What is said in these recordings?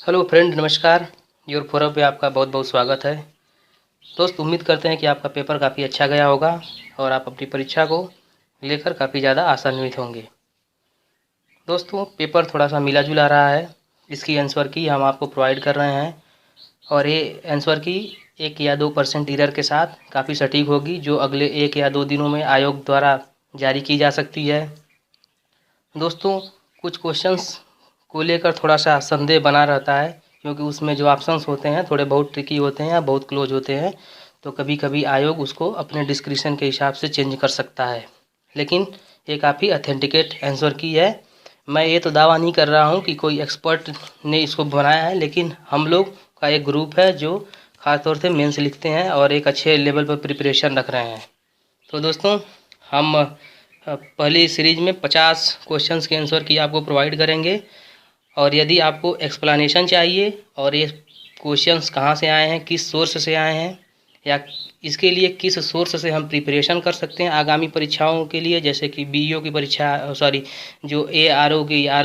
Hello friend, नमस्कार। Your forum पे आपका बहुत बहुत स्वागत है। दोस्त, उम्मीद करते हैं कि आपका पेपर काफ़ी अच्छा गया होगा और आप अपनी परीक्षा को लेकर काफ़ी ज़्यादा आशान्वित होंगे। दोस्तों, पेपर थोड़ा सा मिला जुला रहा है। इसकी आंसर की हम आपको प्रोवाइड कर रहे हैं और ये आंसर की 1 या 2% एरर के साथ काफ़ी सटीक होगी, जो अगले 1 या 2 दिनों में आयोग द्वारा जारी की जा सकती है। दोस्तों, कुछ क्वेश्चंस को लेकर थोड़ा सा संदेह बना रहता है, क्योंकि उसमें जो ऑप्शंस होते हैं थोड़े बहुत ट्रिकी होते हैं या बहुत क्लोज होते हैं, तो कभी कभी आयोग उसको अपने डिस्क्रिप्शन के हिसाब से चेंज कर सकता है। लेकिन ये काफ़ी अथेंटिकेट आंसर की है। मैं ये तो दावा नहीं कर रहा हूँ कि कोई एक्सपर्ट ने इसको बनाया है, लेकिन हम लोग का एक ग्रुप है जो ख़ासतौर से मेंस लिखते हैं और एक अच्छे लेवल पर प्रिपरेशन रख रहे हैं। तो दोस्तों, हम पहली सीरीज में 50 क्वेश्चंस के आंसर की आपको प्रोवाइड करेंगे, और यदि आपको एक्सप्लेनेशन चाहिए और ये क्वेश्चंस कहाँ से आए हैं, किस सोर्स से आए हैं, या इसके लिए किस सोर्स से हम प्रिपरेशन कर सकते हैं आगामी परीक्षाओं के लिए, जैसे कि बीईओ की परीक्षा, जो आरओ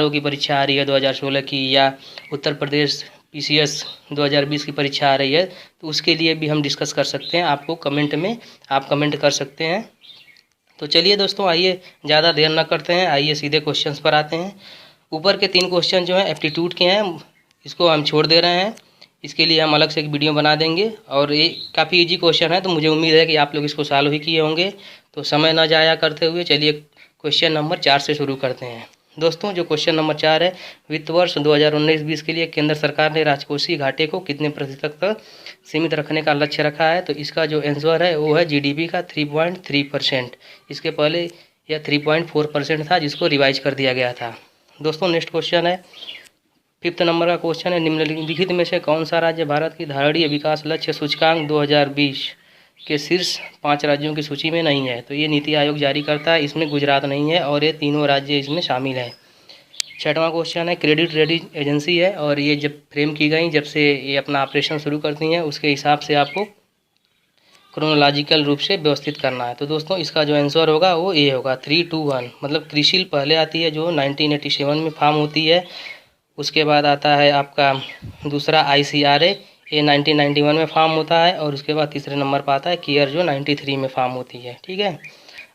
की परीक्षा आ रही है 2016 की, या उत्तर प्रदेश पीसीएस 2020 की परीक्षा आ रही है, तो उसके लिए भी हम डिस्कस कर सकते हैं। आपको कमेंट में आप कमेंट कर सकते हैं। तो चलिए दोस्तों, आइए ज़्यादा देर न करते हैं, आइए सीधे क्वेश्चंस पर आते हैं। ऊपर के 3 क्वेश्चन जो हैं एप्टीट्यूड के हैं, इसको हम छोड़ दे रहे हैं। इसके लिए हम अलग से एक वीडियो बना देंगे, और ये काफ़ी इजी क्वेश्चन है, तो मुझे उम्मीद है कि आप लोग इसको सॉल्व ही किए होंगे। तो समय न जाया करते हुए चलिए क्वेश्चन नंबर 4 से शुरू करते हैं। दोस्तों, जो क्वेश्चन नंबर 4 है, वित्त वर्ष 2019-20 के लिए केंद्र सरकार ने राजकोषीय घाटे को कितने प्रतिशत तक सीमित रखने का लक्ष्य रखा है? तो इसका जो आंसर है वो है जीडीपी का 3.3%। इसके पहले यह 3.4% था, जिसको रिवाइज कर दिया गया था। दोस्तों, नेक्स्ट क्वेश्चन है, 5th नंबर का क्वेश्चन है, निम्नलिखित में से कौन सा राज्य भारत की धारणीय विकास लक्ष्य सूचकांक 2020 के शीर्ष 5 राज्यों की सूची में नहीं है? तो ये नीति आयोग जारी करता है, इसमें गुजरात नहीं है, और ये तीनों राज्य इसमें शामिल हैं। 6वां क्वेश्चन है, क्रेडिट रेटिंग एजेंसी है, और ये जब फ्रेम की गई, जब से ये अपना ऑपरेशन शुरू करती हैं, उसके हिसाब से आपको क्रोनोलॉजिकल रूप से व्यवस्थित करना है। तो दोस्तों, इसका जो आंसर होगा वो ये होगा 321, मतलब क्रिसिल पहले आती है, जो 1987 में फॉर्म होती है। उसके बाद आता है आपका दूसरा ICRA, ये 1991 में फॉर्म होता है, और उसके बाद तीसरे नंबर पर आता है केयर, जो 93 में फॉर्म होती है। ठीक है,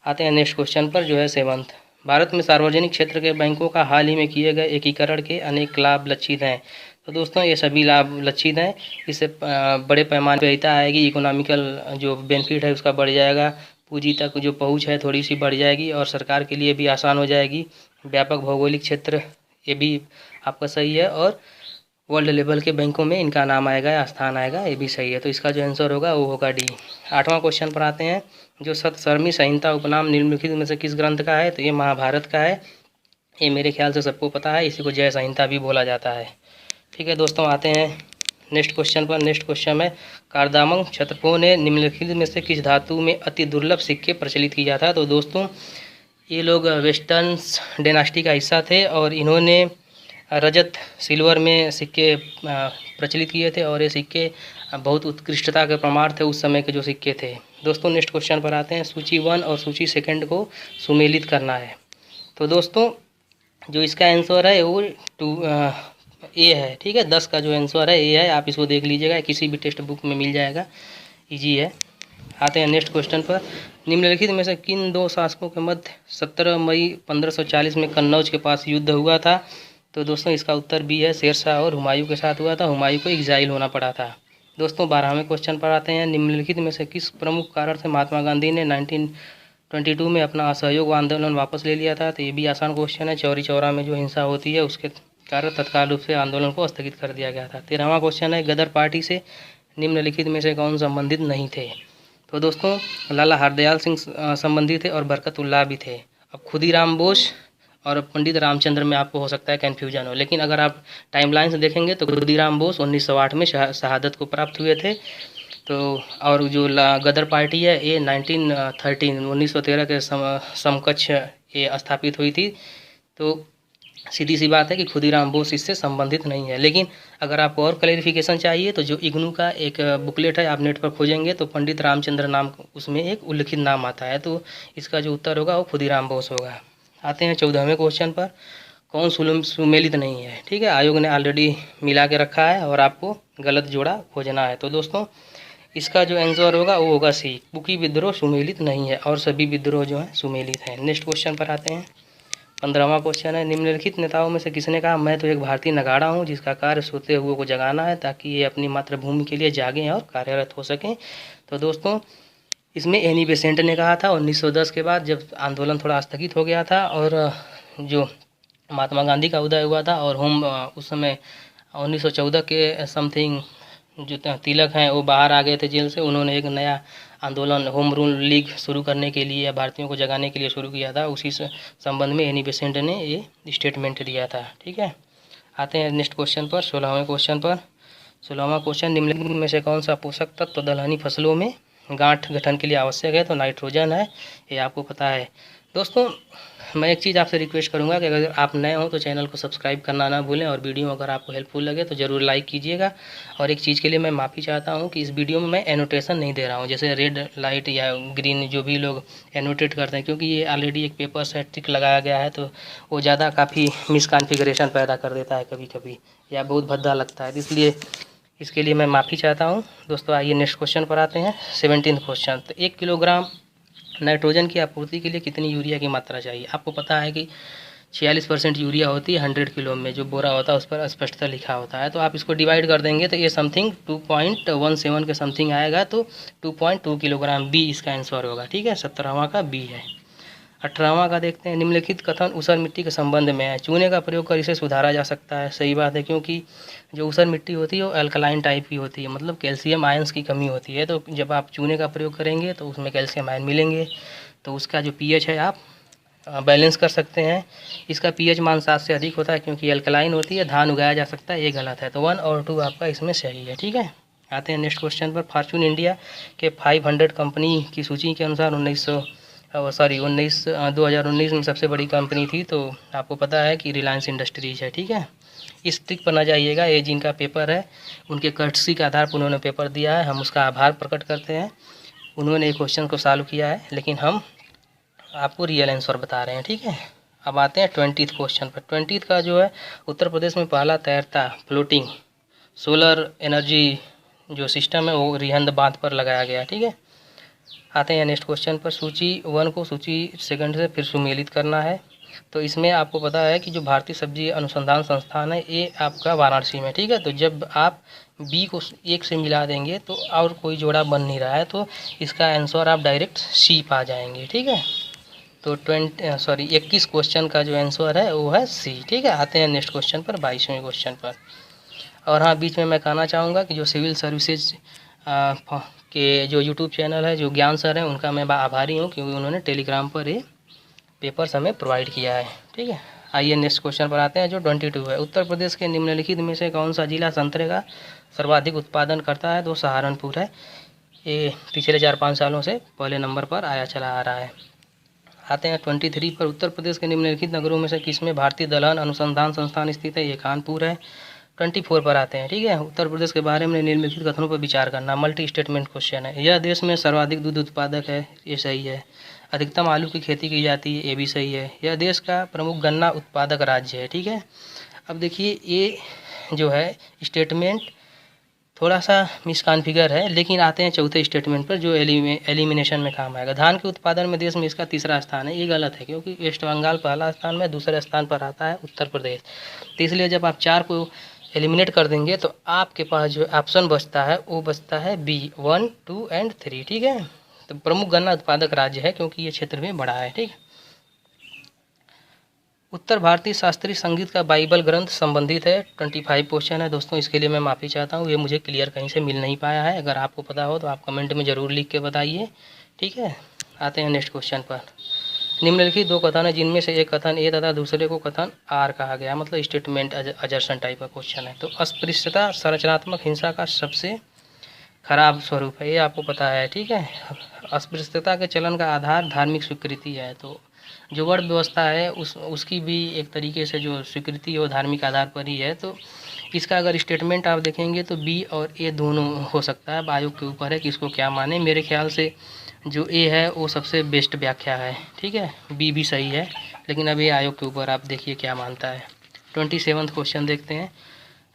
आते हैं नेक्स्ट क्वेश्चन पर, जो है 7th। भारत में सार्वजनिक क्षेत्र के बैंकों का हाल ही में किए गए एकीकरण के अनेक लाभ लक्षित हैं। तो दोस्तों, ये सभी लाभ लक्षित हैं। इससे बड़े पैमाने पर हित आएगी, इकोनॉमिकल जो बेनिफिट है उसका बढ़ जाएगा, पूंजी तक जो पहुंच है थोड़ी सी बढ़ जाएगी, और सरकार के लिए भी आसान हो जाएगी। व्यापक भौगोलिक क्षेत्र, ये भी आपका सही है, और वर्ल्ड लेवल के बैंकों में इनका नाम आएगा या स्थान आएगा, ये भी सही है। तो इसका जो आंसर होगा वो होगा डी। 8वां क्वेश्चन पर आते हैं, जो सतसर्मी संहिता उपनाम निम्नलिखित में से किस ग्रंथ का है? तो ये महाभारत का है। ये मेरे ख्याल से सबको पता है, इसी को जय संहिता भी बोला जाता है। ठीक है दोस्तों, आते हैं नेक्स्ट क्वेश्चन पर। नेक्स्ट क्वेश्चन में, कारदामन क्षत्रपों ने निम्नलिखित में से किस धातु में अति दुर्लभ सिक्के प्रचलित किया था? तो दोस्तों, ये लोग वेस्टर्न डायनास्टी का हिस्सा थे, और इन्होंने रजत सिल्वर में सिक्के प्रचलित किए थे, और ये सिक्के बहुत उत्कृष्टता के प्रमाण थे उस समय के जो सिक्के थे। दोस्तों, नेक्स्ट क्वेश्चन पर आते हैं, सूची 1 और सूची 2 को सुमेलित करना है। तो दोस्तों, जो इसका आंसर है वो ए है। ठीक है, 10 का जो आंसर है ए है, आप इसको देख लीजिएगा, किसी भी टेक्स्ट बुक में मिल जाएगा, ईजी है। आते हैं नेक्स्ट क्वेश्चन पर, निम्नलिखित में से किन 2 शासकों के मध्य 17 मई 1540 में कन्नौज के पास युद्ध हुआ था? तो दोस्तों, इसका उत्तर बी है, शेरशाह और हुमायूं के साथ हुआ था। हुमायूं को एग्जाइल होना पड़ा था। दोस्तों, 12वें क्वेश्चन पर आते हैं, निम्नलिखित में से किस प्रमुख कारण से महात्मा गांधी ने 1922 में अपना असहयोग आंदोलन वापस ले लिया था? तो ये भी आसान क्वेश्चन है, चौरी चौरा में जो हिंसा होती है उसके कारण तत्काल रूप से आंदोलन को स्थगित कर दिया गया था। 13वां क्वेश्चन है, गदर पार्टी से निम्नलिखित में से कौन संबंधित नहीं थे? तो दोस्तों, लाला हरदयाल सिंह संबंधित थे, और बरकतुल्लाह भी थे। अब खुदीराम बोस और पंडित रामचंद्र में आपको हो सकता है कन्फ्यूजन हो, लेकिन अगर आप टाइमलाइन से देखेंगे तो खुदीराम बोस 1908 में शहादत को प्राप्त हुए थे। तो और जो गदर पार्टी है ये 1913 के समकक्ष ये स्थापित हुई थी। तो सीधी सी बात है कि खुदीराम बोस इससे संबंधित नहीं है। लेकिन अगर आपको और क्लैरिफिकेशन चाहिए तो जो इग्नू का एक बुकलेट है, आप नेट पर खोजेंगे तो पंडित रामचंद्र नाम उसमें एक उल्लिखित नाम आता है। तो इसका जो उत्तर होगा वो खुदीराम बोस होगा। आते हैं 14वें क्वेश्चन पर, कौन सुमेलित नहीं है। ठीक है, आयोग ने ऑलरेडी मिला के रखा है और आपको गलत जोड़ा खोजना है। तो दोस्तों इसका जो आंसर होगा वो होगा सी, कुकी विद्रोह सुमेलित नहीं है और सभी विद्रोह जो है सुमेलित हैं। नेक्स्ट क्वेश्चन पर आते हैं। 15वां क्वेश्चन है, निम्नलिखित नेताओं में से किसने कहा मैं तो एक भारतीय नगाड़ा हूँ जिसका कार्य सोते हुए को जगाना है ताकि ये अपनी मातृभूमि के लिए जागें और कार्यरत हो सकें। तो दोस्तों इसमें एनी बेसेंट ने कहा था 1910 के बाद, जब आंदोलन थोड़ा स्थगित हो गया था और जो महात्मा गांधी का उदय हुआ था और हम उस समय 1914 के समथिंग जो तिलक हैं वो बाहर आ गए थे जेल से। उन्होंने एक नया आंदोलन होम रूल लीग शुरू करने के लिए या भारतीयों को जगाने के लिए शुरू किया था। उसी से संबंध में एनी बेसेंट ने ये स्टेटमेंट दिया था। ठीक है, आते हैं नेक्स्ट क्वेश्चन पर, 16वें क्वेश्चन पर। 16वां क्वेश्चन, निम्नलिखित में से कौन सा पोषक तत्व दलहनी फसलों में गांठ गठन के लिए आवश्यक है। तो नाइट्रोजन है, ये आपको पता है। दोस्तों मैं एक चीज़ आपसे रिक्वेस्ट करूंगा कि अगर आप नए हो तो चैनल को सब्सक्राइब करना ना भूलें और वीडियो अगर आपको हेल्पफुल लगे तो ज़रूर लाइक कीजिएगा। और एक चीज़ के लिए मैं माफ़ी चाहता हूं कि इस वीडियो में मैं एनोटेशन नहीं दे रहा हूं, जैसे रेड लाइट या ग्रीन जो भी लोग एनोटेट करते हैं, क्योंकि ये ऑलरेडी एक पेपर से टिक लगाया गया है तो वो ज़्यादा काफ़ी मिसकॉन्फ़िगरेशन पैदा कर देता है कभी कभी, या बहुत भद्दा लगता है, इसलिए इसके लिए मैं माफ़ी चाहता हूँ। दोस्तों आइए नेक्स्ट क्वेश्चन पर आते हैं। 17वां क्वेश्चन, तो 1 किलोग्राम नाइट्रोजन की आपूर्ति के लिए कितनी यूरिया की मात्रा चाहिए। आपको पता है कि 46% यूरिया होती है 100 किलो में, जो बोरा होता है उस पर स्पष्टता लिखा होता है। तो आप इसको डिवाइड कर देंगे तो ये समथिंग 2.17 के समथिंग आएगा, तो 2.2 किलोग्राम बी इसका आंसर होगा। ठीक है, 17वां का बी है। 18वां का देखते हैं, निम्नलिखित कथन ऊसर मिट्टी के संबंध में है। चूने का प्रयोग कर इसे सुधारा जा सकता है। सही बात है, क्योंकि जो ऊसर मिट्टी होती है वो अल्कलाइन टाइप की होती है, मतलब कैल्शियम आयंस की कमी होती है। तो जब आप चूने का प्रयोग करेंगे तो उसमें कैल्शियम आयन मिलेंगे, तो उसका जो पीएच है आप बैलेंस कर सकते हैं। इसका पीएच मान 7 से अधिक होता है क्योंकि अल्कलाइन होती है। धान उगाया जा सकता है, ये गलत है। तो 1 और 2 आपका इसमें सही है। ठीक है, आते हैं नेक्स्ट क्वेश्चन पर। फॉर्चून इंडिया के 500 कंपनी की सूची के अनुसार 2019 में सबसे बड़ी कंपनी थी, तो आपको पता है कि रिलायंस इंडस्ट्रीज है। ठीक है, इस ट्रिक पर ना जाइएगा, ये जिनका पेपर है उनके कर्टसी के आधार पर उन्होंने पेपर दिया है, हम उसका आभार प्रकट करते हैं। उन्होंने एक क्वेश्चन को सॉल्व किया है, लेकिन हम आपको रियल आंसर बता रहे हैं। ठीक है, अब आते हैं 20th क्वेश्चन पर। 20th का जो है, उत्तर प्रदेश में पहला तैरता फ्लोटिंग सोलर एनर्जी जो सिस्टम है वो रिहंद बांध पर लगाया गया। ठीक है, आते हैं नेक्स्ट क्वेश्चन पर। सूची 1 को सूची 2 से फिर सुमेलित करना है। तो इसमें आपको पता है कि जो भारतीय सब्जी अनुसंधान संस्थान है ये आपका वाराणसी में। ठीक है, तो जब आप बी को 1 से मिला देंगे तो और कोई जोड़ा बन नहीं रहा है, तो इसका आंसर आप डायरेक्ट सी पा जाएंगे। ठीक है, तो 21 क्वेश्चन का जो आंसर है वो है सी। ठीक है, आते हैं नेक्स्ट क्वेश्चन पर, 22वें क्वेश्चन पर। और हाँ, बीच में मैं कहना चाहूँगा कि जो सिविल सर्विसेज के जो यूट्यूब चैनल है, जो ज्ञान सर हैं, उनका मैं आभारी हूँ क्योंकि उन्होंने टेलीग्राम पर ये पेपर्स हमें प्रोवाइड किया है। ठीक है, आइए नेक्स्ट क्वेश्चन पर आते हैं जो 22 है। उत्तर प्रदेश के निम्नलिखित में से कौन सा जिला संतरे का सर्वाधिक उत्पादन करता है। तो सहारनपुर है, ये पिछले 4-5 सालों से पहले नंबर पर आया चला आ रहा है। आते हैं 23 पर। उत्तर प्रदेश के निम्नलिखित नगरों में से किसमें भारतीय दलहन अनुसंधान संस्थान स्थित है। ये कानपुर है। 24 पर आते हैं। ठीक है, उत्तर प्रदेश के बारे में निम्नलिखित कथनों पर विचार करना। मल्टी स्टेटमेंट क्वेश्चन है। यह देश में सर्वाधिक दूध उत्पादक है, ये सही है। अधिकतम आलू की खेती की जाती है, ये भी सही है। यह देश का प्रमुख गन्ना उत्पादक राज्य है। ठीक है, अब देखिए ये जो है स्टेटमेंट थोड़ा सा मिसकॉन्फिगर है, लेकिन आते हैं चौथे स्टेटमेंट पर जो एलिमिनेशन में काम आएगा। धान के उत्पादन में देश में इसका 3रा स्थान है, ये गलत है क्योंकि वेस्ट बंगाल पहला स्थान में, दूसरे स्थान पर आता है उत्तर प्रदेश। तो इसलिए जब आप 4 को एलिमिनेट कर देंगे तो आपके पास जो ऑप्शन बचता है वो बचता है बी 1, 2 एंड 3। ठीक है, तो प्रमुख गन्ना उत्पादक राज्य है क्योंकि ये क्षेत्र में बड़ा है। ठीक है, उत्तर भारतीय शास्त्रीय संगीत का बाइबल ग्रंथ संबंधित है। 25 क्वेश्चन है दोस्तों, इसके लिए मैं माफ़ी चाहता हूँ, ये मुझे क्लियर कहीं से मिल नहीं पाया है। अगर आपको पता हो तो आप कमेंट में ज़रूर लिख के बताइए। ठीक है, आते हैं नेक्स्ट क्वेश्चन पर। निम्नलिखित 2 कथन है जिनमें से एक कथन ए तथा दूसरे को कथन आर कहा गया, मतलब स्टेटमेंट अजर्सन टाइप का क्वेश्चन है। तो अस्पृश्यता संरचनात्मक हिंसा का सबसे खराब स्वरूप है, ये आपको पता है। ठीक है, अस्पृश्यता के चलन का आधार धार्मिक स्वीकृति है। तो जो वर्ण व्यवस्था है उसकी भी एक तरीके से जो स्वीकृति है वो धार्मिक आधार पर ही है। तो इसका अगर स्टेटमेंट आप देखेंगे तो बी और ए दोनों हो सकता है। आयोग के ऊपर है कि इसको क्या माने। मेरे ख्याल से जो ए है वो सबसे बेस्ट व्याख्या है। ठीक है, बी भी सही है लेकिन अभी आयोग के ऊपर आप देखिए क्या मानता है। 27वां क्वेश्चन देखते हैं।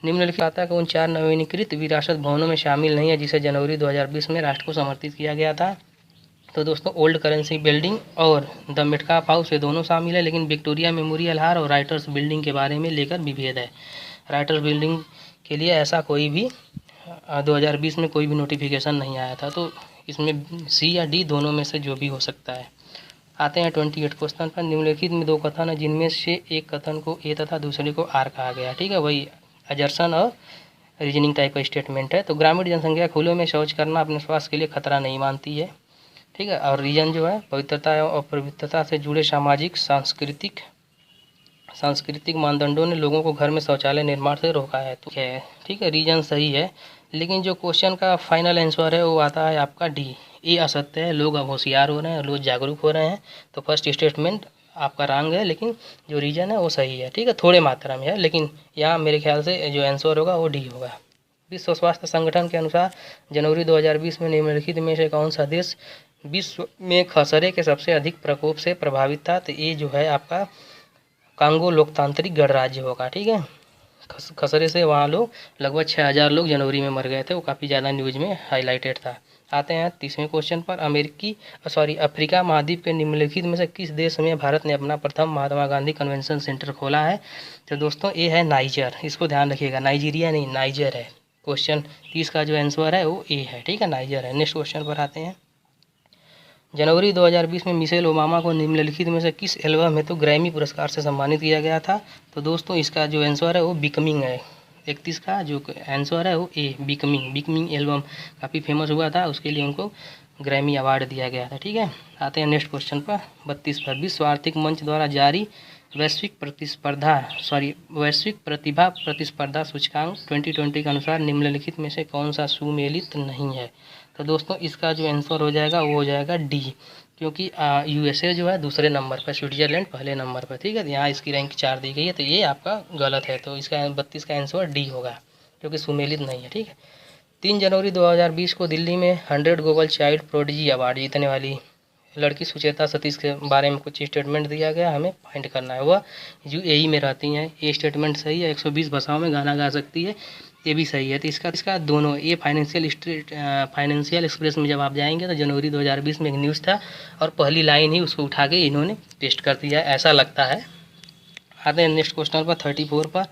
निम्नलिखित आता है कि उन 4 नवीनीकृत विरासत भवनों में शामिल नहीं है जिसे जनवरी 2020 में राष्ट्र को समर्पित किया गया था। तो दोस्तों ओल्ड करेंसी बिल्डिंग और द मेटकाफ हाउस ये दोनों शामिल है, लेकिन विक्टोरिया मेमोरियल हॉल और राइटर्स बिल्डिंग के बारे में लेकर विभेद है। राइटर्स बिल्डिंग के लिए ऐसा कोई भी 2020 में कोई भी नोटिफिकेशन नहीं आया था, तो इसमें सी या डी दोनों में से जो भी हो सकता है। आते हैं 28 क्वेश्चन पर। निम्नलिखित में 2 कथन है जिनमें से एक कथन को ए तथा दूसरे को आर कहा गया। ठीक है, वही अजर्सन और रीजनिंग टाइप का स्टेटमेंट है। तो ग्रामीण जनसंख्या खुले में शौच करना अपने स्वास्थ्य के लिए खतरा नहीं मानती है। ठीक है, और रीजन जो है पवित्रता एवं अपवित्रता से जुड़े सामाजिक सांस्कृतिक मानदंडों ने लोगों को घर में शौचालय निर्माण से रोका है। तो क्या है, ठीक है, रीजन सही है, लेकिन जो क्वेश्चन का फाइनल आंसर है वो आता है आपका डी। ये असत्य है, लोग अब होशियार हो रहे हैं, लोग जागरूक हो रहे हैं। तो फर्स्ट स्टेटमेंट आपका रॉन्ग है, लेकिन जो रीजन है वो सही है। ठीक है, थोड़े मात्रा में है, लेकिन यहाँ मेरे ख्याल से जो आंसर होगा वो डी होगा। विश्व स्वास्थ्य संगठन के अनुसार जनवरी 2020 में निम्नलिखित में से कौन सा देश विश्व में खसरे के सबसे अधिक प्रकोप से प्रभावित था? तो ये जो है आपका कांगो लोकतांत्रिक गणराज्य होगा। ठीक है, खसरे से वहाँ लोग लगभग 6000 लोग जनवरी में मर गए थे, वो काफ़ी ज़्यादा न्यूज़ में हाईलाइटेड था। आते हैं 30वें क्वेश्चन पर। अफ्रीका महाद्वीप के निम्नलिखित में से किस देश में भारत ने अपना प्रथम महात्मा गांधी कन्वेंशन सेंटर खोला है? तो दोस्तों ये है नाइजर। इसको ध्यान रखिएगा, नाइजीरिया नहीं, नाइजर है। क्वेश्चन 30 का जो आंसर है वो ए है। ठीक है, नाइजर है। नेक्स्ट क्वेश्चन पर आते हैं। जनवरी 2020 में मिशेल ओबामा को निम्नलिखित में से किस एल्बम हेतु ग्रैमी पुरस्कार से सम्मानित किया गया था? तो दोस्तों इसका जो आंसर है वो बिकमिंग है। 31 का जो आंसर है वो ए, बिकमिंग एल्बम काफ़ी फेमस हुआ था, उसके लिए उनको ग्रैमी अवार्ड दिया गया था। ठीक है, आते हैं नेक्स्ट क्वेश्चन पर। 32 पर। विश्व आर्थिक मंच द्वारा जारी वैश्विक प्रतिभा प्रतिस्पर्धा सूचकांक 2020 के अनुसार निम्नलिखित में से कौन सा सुमेलित नहीं है? तो दोस्तों इसका जो आंसर हो जाएगा वो हो जाएगा डी, क्योंकि यूएसए जो है दूसरे नंबर पर, स्विट्जरलैंड पहले नंबर पर। ठीक है, यहाँ इसकी रैंक 4 दी गई है, तो ये आपका गलत है। तो इसका 32 का आंसर डी होगा, क्योंकि सुमेलित नहीं है। ठीक है, 3 जनवरी 2020 को दिल्ली में 100 ग्लोबल चाइल्ड प्रोडिजी अवार्ड जीतने वाली लड़की सुचेता सतीश के बारे में कुछ स्टेटमेंट दिया गया, हमें फाइंड करना है। वह यूएई में रहती हैं, ये स्टेटमेंट सही है। 120 भाषाओं में गाना गा सकती है, ये भी सही है। तो इसका दोनों ये फाइनेंशियल एक्सप्रेस में जब आप जाएंगे तो जनवरी 2020 में एक न्यूज़ था और पहली लाइन ही उसको उठा के इन्होंने पेस्ट कर दिया, ऐसा लगता है। आते हैं नेक्स्ट क्वेश्चन पर 34 पर।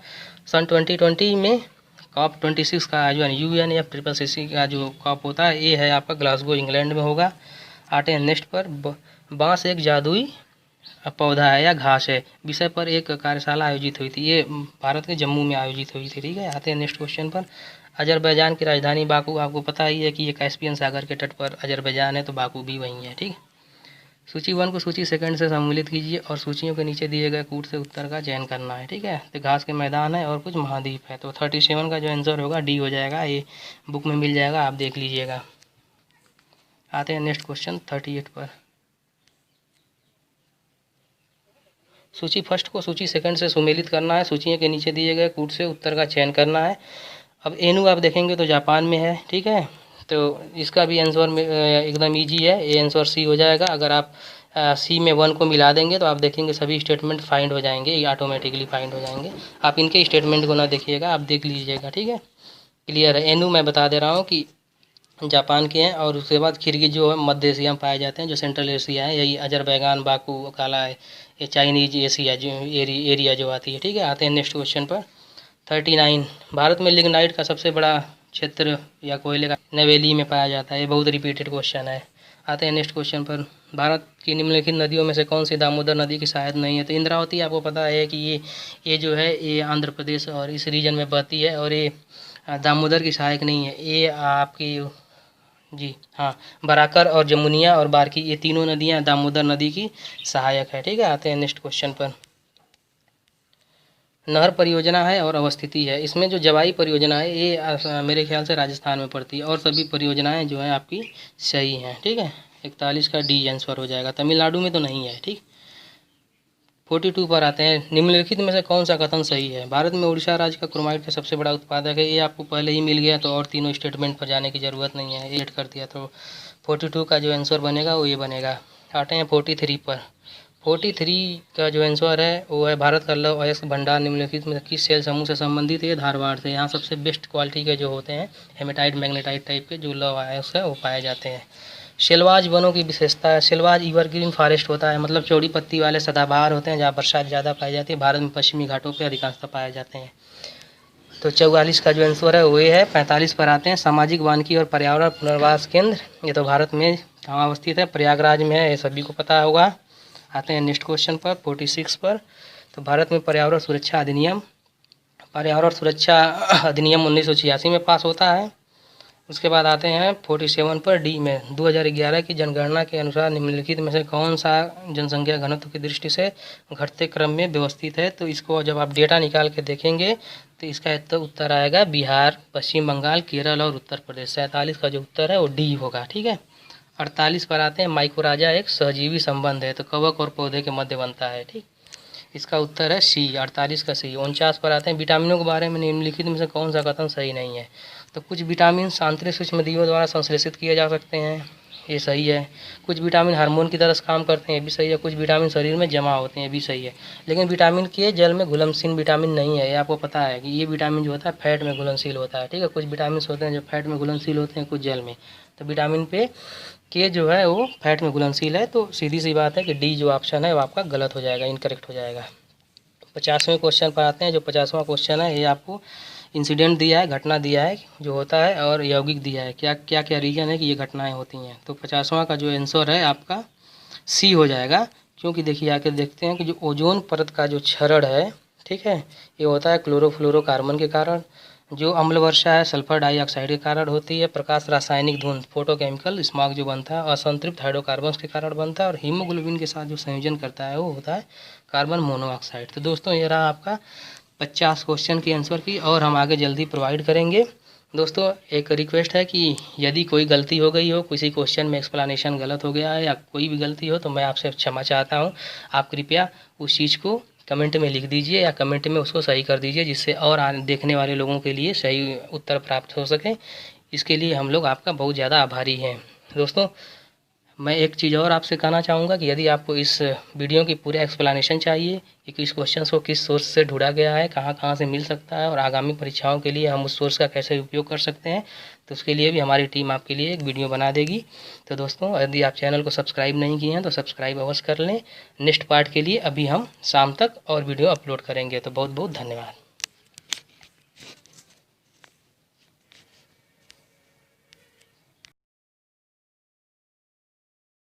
सन 2020 में COP26 का जो UNFCCC का जो COP होता है ये है आपका ग्लासगो इंग्लैंड में होगा। आते हैं नेक्स्ट पर। बांस एक जादुई पौधा है या घास है विषय पर एक कार्यशाला आयोजित हुई थी, ये भारत के जम्मू में आयोजित हुई थी। ठीक है, आते हैं नेक्स्ट क्वेश्चन पर। अजरबैजान की राजधानी बाकू, आपको पता ही है कि ये कैस्पियन सागर के तट पर अजरबैजान है, तो बाकू भी वहीं है। ठीक है, सूची 1 को सूची सेकंड से सम्मिलित कीजिए और सूचियों के नीचे दिए गए कूट से उत्तर का चयन करना है। ठीक है, तो घास के मैदान है और कुछ महाद्वीप है। तो 37 का जो आंसर होगा डी हो जाएगा, ये बुक में मिल जाएगा, आप देख लीजिएगा। आते हैं नेक्स्ट क्वेश्चन 38 पर। सूची फर्स्ट को सूची सेकंड से सुमेलित करना है, सूचियों के नीचे दिए गए कूट से उत्तर का चयन करना है। अब एनु आप देखेंगे तो जापान में है। ठीक है, तो इसका भी आंसर एकदम इजी है, ये आंसर सी हो जाएगा। अगर आप सी में 1 को मिला देंगे तो आप देखेंगे सभी स्टेटमेंट फाइंड हो जाएंगे, ये ऑटोमेटिकली फाइंड हो जाएंगे। आप इनके स्टेटमेंट को ना देखिएगा, आप देख लीजिएगा। ठीक है, क्लियर है। एनु मैं बता दे रहा हूँ कि जापान के हैं, और उसके बाद खिरगिज जो है मध्य एशिया में पाए जाते हैं, जो सेंट्रल एशिया है, यही अजरबैजान, बाकू, काला है, ये चाइनीज एशिया जो एरिया जो आती है। ठीक है, आते हैं नेक्स्ट क्वेश्चन पर 39। भारत में लिग्नाइट का सबसे बड़ा क्षेत्र या कोयले का नवेली में पाया जाता है, ये बहुत रिपीटेड क्वेश्चन है। आते हैं नेक्स्ट क्वेश्चन पर। भारत की निम्नलिखित नदियों में से कौन सी दामोदर नदी की सहायक नहीं है? तो इंद्रावती आपको पता है कि ये जो है ये आंध्र प्रदेश और इस रीजन में बहती है, और ये दामोदर की सहायक नहीं है, ये आपकी जी हाँ, बराकर और जमुनिया और बारकी, ये तीनों नदियाँ दामोदर नदी की सहायक है। ठीक है, आते हैं नेक्स्ट क्वेश्चन पर। नहर परियोजना है और अवस्थिति है, इसमें जो जवाई परियोजना है ये मेरे ख्याल से राजस्थान में पड़ती है, और सभी परियोजनाएं जो हैं आपकी सही हैं। ठीक है, 41 का डी आंसर हो जाएगा, तमिलनाडु में तो नहीं है। ठीक, 42 पर आते हैं। निम्नलिखित में से कौन सा कथन सही है? भारत में उड़ीसा राज्य का क्रोमाइट का सबसे बड़ा उत्पादक है, ये आपको पहले ही मिल गया, तो और तीनों स्टेटमेंट पर जाने की ज़रूरत नहीं है, एड कर दिया। तो 42 का जो आंसर बनेगा वो ये बनेगा। आते हैं 43 पर। 43 का जो आंसर है वो है भारत का लौह अयस्क भंडार निम्नलिखित में किस सेल समूह से संबंधित है? धारवाड़ से। यहाँ सबसे बेस्ट क्वालिटी के जो होते हैं हेमेटाइट मैग्नेटाइट टाइप के जो लौह अयस्क है वो पाए जाते हैं। शेलवाज वनों की विशेषता है। शेलवाज एवरग्रीन फॉरेस्ट होता है, मतलब चौड़ी पत्ती वाले सदाबहार होते हैं जहाँ बरसात ज़्यादा पाई जाती है। भारत में पश्चिमी घाटों पर अधिकांशतः पाए जाते हैं। तो 44 का जो आंसर है वो ये है। 45 पर आते हैं। सामाजिक वानिकी और पर्यावरण पुनर्वास केंद्र, ये तो भारत में कहाँ अवस्थित है? प्रयागराज में है, ये सभी को पता होगा। आते हैं नेक्स्ट क्वेश्चन पर 46 पर। तो भारत में पर्यावरण सुरक्षा अधिनियम 1986 में पास होता है। उसके बाद आते हैं 47 पर डी में 2011 की जनगणना के अनुसार निम्नलिखित में से कौन सा जनसंख्या घनत्व की दृष्टि से घटते क्रम में व्यवस्थित है? तो इसको जब आप डेटा निकाल के देखेंगे तो इसका तो उत्तर आएगा बिहार, पश्चिम बंगाल, केरल और उत्तर प्रदेश। 47 का जो उत्तर है वो डी होगा। ठीक है। 48 पर आते हैं। माइकोराजा एक सहजीवी संबंध है, तो कवक और पौधे के मध्य बनता है। ठीक, इसका उत्तर है सी, 48 का सी। 49 पर आते हैं। विटामिनों के बारे में निम्नलिखित में से कौन सा कथन सही नहीं है? तो कुछ विटामिन आंतरिक सूक्ष्मजीवों द्वारा संश्लेषित किए जा सकते हैं, ये सही है। कुछ विटामिन हार्मोन की तरह काम करते हैं, ये भी सही है। कुछ विटामिन शरीर में जमा होते हैं, ये भी सही है। लेकिन विटामिन के जल में घुलनशील विटामिन नहीं है, ये आपको पता है कि ये विटामिन जो होता है फैट में घुलनशील होता है। ठीक है, कुछ विटामिन होते हैं जो फैट में घुलनशील होते हैं, कुछ जल में। तो विटामिन पे के जो है वो फैट में घुलनशील है, तो सीधी सी बात है कि डी जो ऑप्शन है वो आपका गलत हो जाएगा, इनकरेक्ट हो जाएगा। 50वें क्वेश्चन पर आते हैं। जो 50वां क्वेश्चन है ये आपको इंसिडेंट दिया है, घटना दिया है जो होता है, और यौगिक दिया है क्या क्या क्या रीजन है कि ये घटनाएं होती हैं। तो 50वां का जो आंसर है आपका सी हो जाएगा, क्योंकि देखिए आके देखते हैं कि जो ओजोन परत का जो क्षरण है, ठीक है, ये होता है क्लोरोफ्लोरोकार्बन के कारण। जो अम्ल वर्षा है सल्फर डाइऑक्साइड के कारण होती है। प्रकाश रासायनिक धुंध फोटोकेमिकल स्मॉग जो बनता है असंतृप्त हाइड्रोकार्बन के कारण बनता है। और हीमोग्लोबिन के साथ जो संयोजन करता है वो होता है कार्बन मोनोऑक्साइड। तो दोस्तों ये रहा आपका 50 क्वेश्चन की आंसर की, और हम आगे जल्दी प्रोवाइड करेंगे। दोस्तों एक रिक्वेस्ट है कि यदि कोई गलती हो गई हो, किसी क्वेश्चन में एक्सप्लेनेशन गलत हो गया है या कोई भी गलती हो, तो मैं आपसे क्षमा चाहता हूँ। आप कृपया उस चीज़ को कमेंट में लिख दीजिए या कमेंट में उसको सही कर दीजिए, जिससे और देखने वाले लोगों के लिए सही उत्तर प्राप्त हो सके। इसके लिए हम लोग आपका बहुत ज़्यादा आभारी हैं। दोस्तों मैं एक चीज़ और आपसे कहना चाहूँगा कि यदि आपको इस वीडियो की पूरा एक्सप्लेनेशन चाहिए कि किस क्वेश्चन को किस सोर्स से ढूंढा गया है, कहाँ कहाँ से मिल सकता है, और आगामी परीक्षाओं के लिए हम उस सोर्स का कैसे उपयोग कर सकते हैं, तो उसके लिए भी हमारी टीम आपके लिए एक वीडियो बना देगी। तो दोस्तों यदि आप चैनल को सब्सक्राइब नहीं किए हैं तो सब्सक्राइब अवश्य कर लें। नेक्स्ट पार्ट के लिए अभी हम शाम तक और वीडियो अपलोड करेंगे। तो बहुत बहुत धन्यवाद।